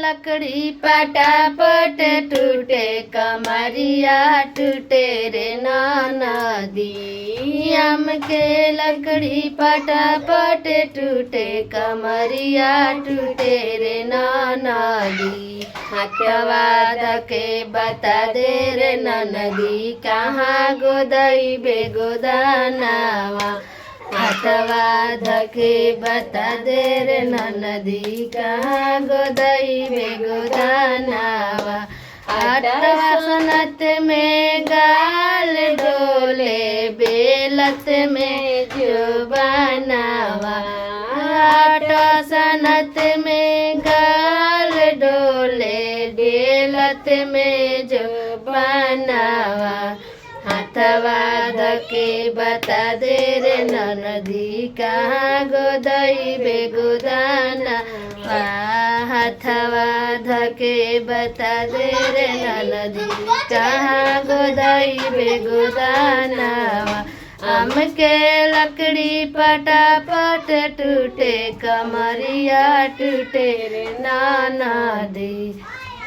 लकड़ी पटापट टूटे कमरिया टूटे रे नदी। आम के लकड़ी पटापट टूटे कमरिया टूटे रे नदी। हाथवा धके बता दे रे नदी कहाँ गोदई बेगोदानावा। हाथवा धके बता दे रे नदी कहाँ गोदई बेगोदानावा। आठवा सनत में गाल डोले बेलत में जो बनावा। आठवा सनत में गाल डोले बेलत में जो बनावा। हाथवा धके बता दे रे नदी कहाँ गोदई बेगोदाना। हाथवा धके बता दे रे नदी कहाँ गोदई बेगोदाना। आम के लकड़ी पटापट टूटे कमरिया टूटे रे नदी।